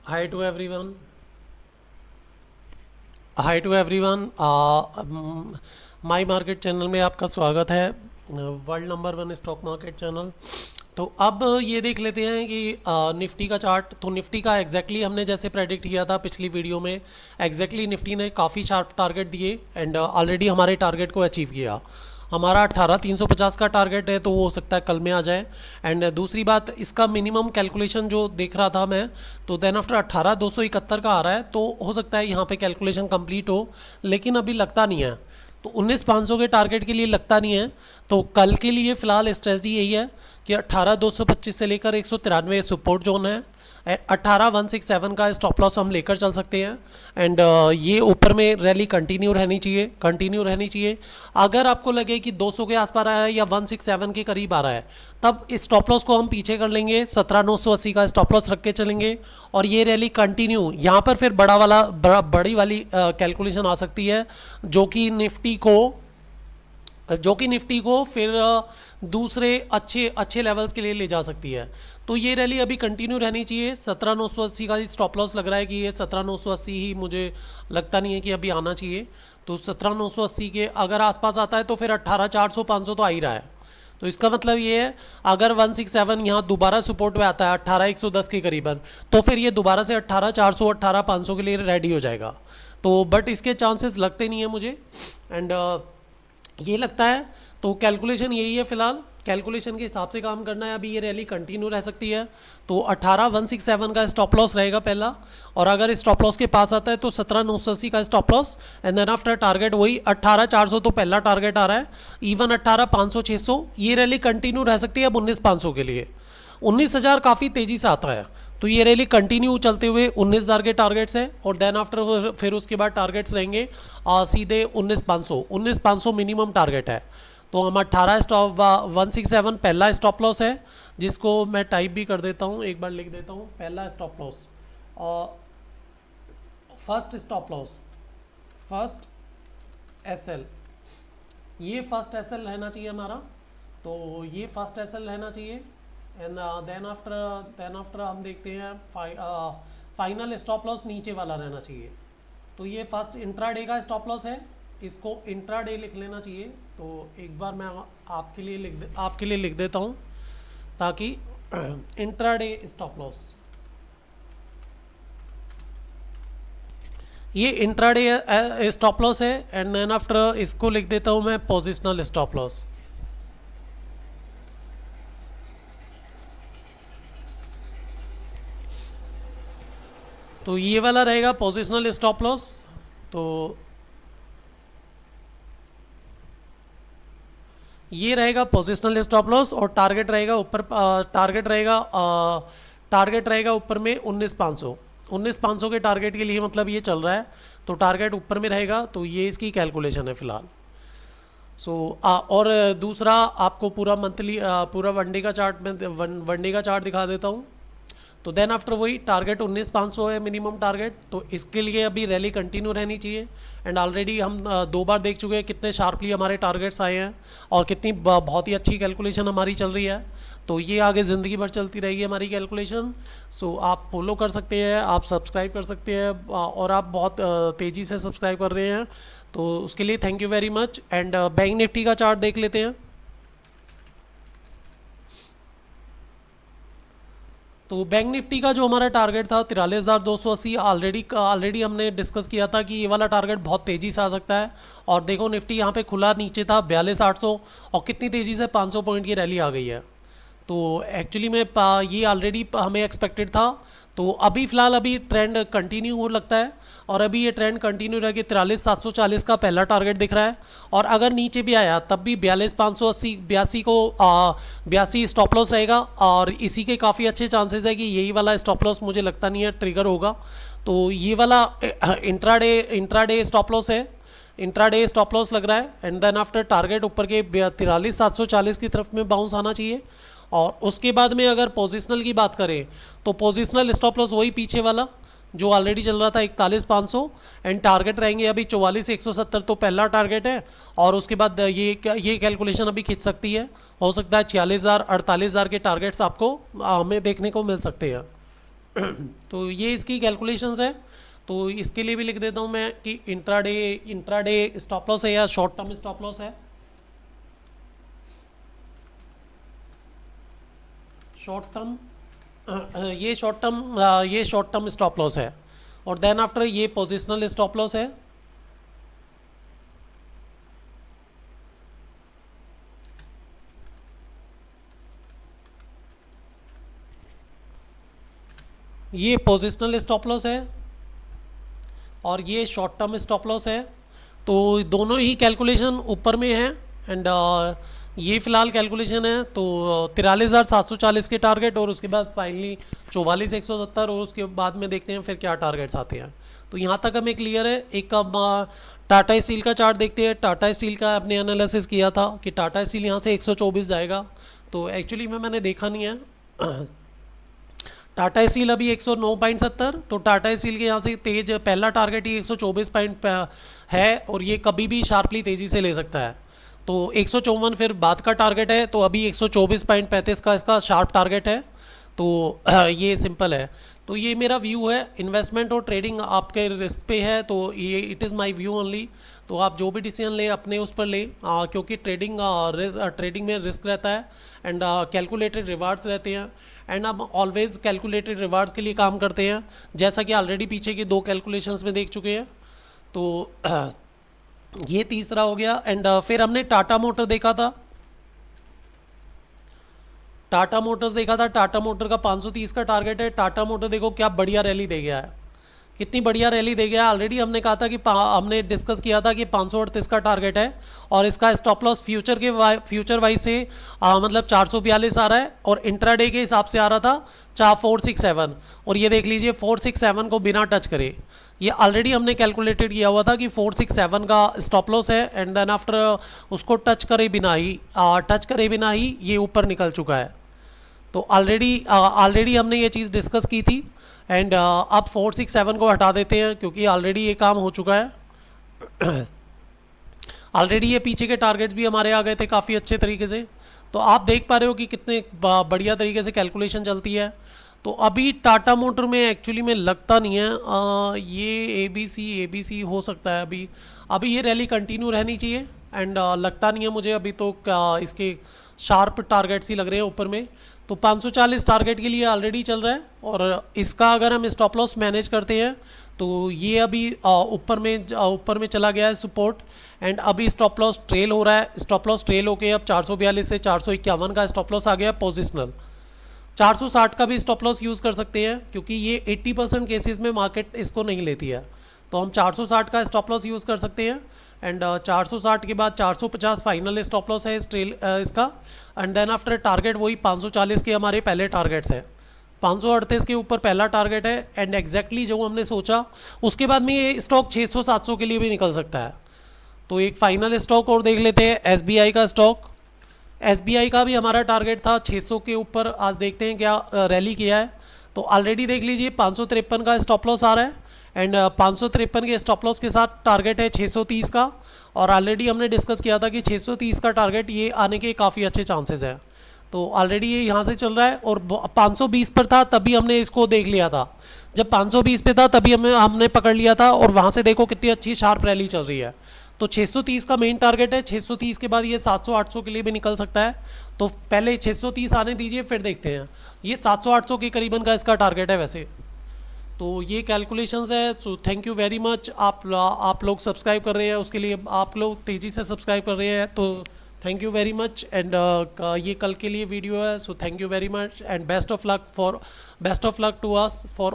Hi to everyone. Hi to everyone. My market channel में आपका स्वागत है। World number one stock market channel. तो अब ये देख लेते हैं कि निफ्टी का चार्ट। तो निफ्टी का एग्जैक्टली हमने जैसे प्रेडिक्ट किया था पिछली वीडियो में, एग्जैक्टली निफ्टी ने काफ़ी शार्प टारगेट दिए एंड ऑलरेडी हमारे टारगेट को अचीव किया। हमारा 18,350 का टारगेट है, तो वो हो सकता है कल में आ जाए। एंड दूसरी बात, इसका मिनिमम कैलकुलेशन जो देख रहा था मैं, तो देन आफ्टर 18,271 का आ रहा है, तो हो सकता है यहाँ पे कैलकुलेशन कंप्लीट हो, लेकिन अभी लगता नहीं है। तो 19,500 के टारगेट के लिए लगता नहीं है। तो कल के लिए फ़िलहाल स्ट्रेटजी यही है कि 18,225 से लेकर 193 सपोर्ट जोन है। 18,167 का स्टॉप लॉस हम लेकर चल सकते हैं। एंड ये ऊपर में रैली कंटिन्यू रहनी चाहिए। अगर आपको लगे कि 200 के आसपास आ रहा है या 167 के करीब आ रहा है, तब स्टॉप लॉस को हम पीछे कर लेंगे, 17,980 का स्टॉप लॉस रख के चलेंगे। और ये रैली कंटिन्यू, यहाँ पर फिर बड़ी वाली कैलकुलेशन आ सकती है, जो कि निफ्टी को फिर दूसरे अच्छे अच्छे लेवल्स के लिए ले जा सकती है। तो ये रैली अभी कंटिन्यू रहनी चाहिए। 17,980 का स्टॉप लॉस लग रहा है कि ये 17,980 ही, मुझे लगता नहीं है कि अभी आना चाहिए। तो 17,980 के अगर आसपास आता है तो फिर 18,400 500 तो आ ही रहा है। तो इसका मतलब ये है, अगर 167 यहाँ दोबारा सपोर्ट में आता है 18,110 के करीबन, तो फिर ये दोबारा से 18,400 18,500 के लिए रेडी हो जाएगा। तो बट इसके चांसेस लगते नहीं है मुझे। एंड ये लगता है, तो कैलकुलेशन यही है फ़िलहाल, कैलकुलेशन के हिसाब से काम करना है। अभी ये रैली कंटिन्यू रह सकती है। तो 18,167 का स्टॉप लॉस रहेगा पहला, और अगर स्टॉप लॉस के पास आता है तो 17,980 का stop loss, and then after target वही 18,400 तो पहला टारगेट आ रहा है। इवन 18,500 600 ये रैली कंटिन्यू रह सकती है अब 19,500 के लिए। 19,000 काफ़ी तेज़ी से आता है, तो ये रैली कंटिन्यू चलते हुए 19,000 के टारगेट्स हैं, और देन आफ्टर फिर उसके बाद टारगेट्स रहेंगे सीधे 19,500 मिनिमम टारगेट है। तो हम 18 स्टॉप 167 पहला स्टॉप लॉस है, जिसको मैं टाइप भी कर देता हूँ, एक बार लिख देता हूँ। पहला stop loss, first stop loss, first SL, ये फर्स्ट एसएल रहना चाहिए हमारा। तो ये फर्स्ट एसएल रहना चाहिए। एंड देन आफ्टर हम देखते हैं फाइनल स्टॉप लॉस नीचे वाला रहना चाहिए। तो ये फर्स्ट इंट्राडे का स्टॉप लॉस है, इसको इंट्राडे लिख लेना चाहिए। तो एक बार मैं आपके लिए लिख देता हूँ, ताकि इंट्राडे स्टॉप लॉस, ये इंट्राडे स्टॉप लॉस है। एंड देन आफ्टर इसको लिख देता हूँ मैं पोजिशनल स्टॉप लॉस। तो ये वाला रहेगा पोजिशनल स्टॉप लॉस। तो ये रहेगा पोजिशनल स्टॉप लॉस, और टारगेट रहेगा ऊपर, टारगेट रहेगा ऊपर में 19,500 के टारगेट के लिए, मतलब ये चल रहा है, तो टारगेट ऊपर में रहेगा। तो ये इसकी कैलकुलेशन है फ़िलहाल। और दूसरा आपको पूरा मंथली, पूरा वनडे का चार्ट में, वनडे का चार्ट दिखा देता हूँ। तो देन आफ्टर वही टारगेट 19,500 है मिनिमम टारगेट, तो इसके लिए अभी रैली कंटिन्यू रहनी चाहिए। एंड ऑलरेडी हम 2 बार देख चुके हैं कितने शार्पली हमारे टारगेट्स आए हैं, और कितनी बहुत ही अच्छी कैलकुलेशन हमारी चल रही है। तो ये आगे ज़िंदगी भर चलती रहेगी हमारी कैलकुलेशन। सो आप फॉलो कर सकते हैं, आप सब्सक्राइब कर सकते हैं, और आप बहुत तेज़ी से सब्सक्राइब कर रहे हैं, तो उसके लिए thank you very much. And bank Nifty का चार्ट देख लेते हैं। तो बैंक निफ्टी का जो हमारा टारगेट था 43,280, ऑलरेडी हमने डिस्कस किया था कि ये वाला टारगेट बहुत तेज़ी से आ सकता है। और देखो निफ्टी यहाँ पे खुला नीचे था 42,800, और कितनी तेज़ी से 500 पॉइंट की रैली आ गई है। तो एक्चुअली में ये ऑलरेडी हमें एक्सपेक्टेड था। तो अभी फ़िलहाल अभी ट्रेंड कंटिन्यू हो लगता है, और अभी ये ट्रेंड कंटिन्यू रह के 43,740 का पहला टारगेट दिख रहा है। और अगर नीचे भी आया तब भी 42,580 82 स्टॉप लॉस रहेगा, और इसी के काफ़ी अच्छे चांसेस है कि यही वाला स्टॉप लॉस, मुझे लगता नहीं है ट्रिगर होगा। तो ये वाला इंट्राडे स्टॉप लॉस है, इंट्राडे स्टॉप लॉस लग रहा है। एंड देन आफ्टर टारगेट ऊपर के 43,740 की तरफ में बाउंस आना चाहिए। और उसके बाद में अगर पोजिशनल की बात करें, तो पोजिशनल स्टॉप लॉस वही पीछे वाला जो ऑलरेडी चल रहा था 41,500, एंड टारगेट रहेंगे अभी 44,170, तो पहला टारगेट है। और उसके बाद ये कैलकुलेशन अभी खींच सकती है, हो सकता है 46,000 48,000 के टारगेट्स आपको हमें देखने को मिल सकते हैं। तो ये इसकी कैलकुलेशंस है। तो इसके लिए भी लिख देता हूँ मैं कि इंट्राडे स्टॉप लॉस है या शॉर्ट टर्म स्टॉप लॉस है। शॉर्ट टर्म ये शॉर्ट टर्म स्टॉप लॉस है। और देन आफ्टर ये पोजिशनल स्टॉप लॉस है। ये पोजिशनल स्टॉप लॉस है और ये शॉर्ट टर्म स्टॉप लॉस है। तो दोनों ही कैलकुलेशन ऊपर में है। एंड ये फ़िलहाल कैलकुलेशन है तो 43,740 के टारगेट, और उसके बाद फाइनली 44,170, और उसके बाद में देखते हैं फिर क्या टारगेट्स आते हैं। तो यहाँ तक हमें क्लियर है। एक अब टाटा स्टील का चार्ट देखते हैं। टाटा स्टील का आपने एनालिसिस किया था कि टाटा स्टील यहाँ से 124 जाएगा, तो एक्चुअली में मैंने देखा नहीं है। टाटा स्टील अभी 109.70, तो टाटा स्टील के यहाँ से तेज पहला टारगेट ही 124 पॉइंट है, और ये कभी भी शार्पली तेज़ी से ले सकता है। तो 154 फिर बाद का टारगेट है, तो अभी 124.35 का इसका शार्प टारगेट है। तो ये सिंपल है। तो ये मेरा व्यू है। इन्वेस्टमेंट और ट्रेडिंग आपके रिस्क पे है, तो ये it is my view only. तो आप जो भी डिसीजन ले अपने उस पर ले, क्योंकि ट्रेडिंग में रिस्क रहता है एंड कैलकुलेटेड रिवार्ड्स रहते हैं, एंड आप ऑलवेज कैलकुलेटेड रिवार्ड्स के लिए काम करते हैं, जैसा कि ऑलरेडी पीछे की 2 कैलकुलेशंस में देख चुके हैं। तो ये तीसरा हो गया। एंड फिर हमने टाटा मोटर देखा था। टाटा मोटर्स देखा था। टाटा मोटर का 530 का टारगेट है। टाटा मोटर देखो क्या बढ़िया रैली दे गया है, कितनी बढ़िया रैली दे गया है। ऑलरेडी हमने कहा था कि हमने डिस्कस किया था कि 538 का टारगेट है, और इसका स्टॉप लॉस फ्यूचर वाइज से मतलब 442 आ रहा है, और इंट्राडे के हिसाब से आ रहा था 467। और ये देख लीजिए 467 को बिना टच करे, ये ऑलरेडी हमने कैलकुलेटेड किया हुआ था कि 467 का स्टॉप लॉस है, एंड देन आफ्टर उसको टच करे बिना ही ये ऊपर निकल चुका है। तो ऑलरेडी हमने ये चीज़ डिस्कस की थी। एंड अब 467 को हटा देते हैं, क्योंकि ऑलरेडी ये काम हो चुका है। ऑलरेडी ये पीछे के टारगेट्स भी हमारे आ गए थे काफ़ी अच्छे तरीके से। तो आप देख पा रहे हो कि कितने बढ़िया तरीके से कैलकुलेशन चलती है। तो अभी टाटा मोटर में एक्चुअली में लगता नहीं है ये ABC हो सकता है। अभी ये रैली कंटिन्यू रहनी चाहिए, एंड लगता नहीं है मुझे अभी तो इसके शार्प टारगेट्स ही लग रहे हैं ऊपर में। तो 540 टारगेट के लिए ऑलरेडी चल रहा है, और इसका अगर हम स्टॉप लॉस मैनेज करते हैं तो ये अभी ऊपर में चला गया है सपोर्ट, एंड अभी स्टॉप लॉस ट्रेल हो रहा है। स्टॉप लॉस ट्रेल होके अब 442 से 451 का स्टॉप लॉस आ गया पोजिशनल। 460 का भी स्टॉप लॉस यूज़ कर सकते हैं, क्योंकि ये 80% केसेस में मार्केट इसको नहीं लेती है, तो हम 460 का स्टॉप लॉस यूज़ कर सकते हैं। एंड 460 के बाद 450 फाइनल स्टॉप लॉस है इसका, एंड देन आफ्टर टारगेट वही 540 के हमारे पहले टारगेट्स है। 538 के ऊपर पहला टारगेट है, एंड एग्जैक्टली जो हमने सोचा उसके बाद में ये स्टॉक 600-700 के लिए भी निकल सकता है। तो एक फाइनल स्टॉक और देख लेते हैं, SBI का स्टॉक। SBI का भी हमारा टारगेट था 600 के ऊपर। आज देखते हैं क्या रैली किया है। तो ऑलरेडी देख लीजिए 553 का स्टॉप लॉस आ रहा है, एंड 553 के स्टॉप लॉस के साथ टारगेट है 630 का, और ऑलरेडी हमने डिस्कस किया था कि 630 का टारगेट ये आने के काफ़ी अच्छे चांसेस हैं। तो ऑलरेडी ये यहाँ से चल रहा है, और 520 पर था तभी हमने इसको देख लिया था। जब 520 पे था तभी हमने पकड़ लिया था, और वहाँ से देखो कितनी अच्छी शार्प रैली चल रही है। तो 630 का मेन टारगेट है। 630 के बाद ये 700-800 के लिए भी निकल सकता है। तो पहले 630 आने दीजिए, फिर देखते हैं। ये 700-800 के करीबन का इसका टारगेट है वैसे। तो ये कैलकुलेशंस है। So thank you very much. आप लोग सब्सक्राइब कर रहे हैं, उसके लिए आप लोग तेज़ी से सब्सक्राइब कर रहे हैं, तो thank you very much. And ये कल के लिए वीडियो है। So thank you very much, and best of luck to us for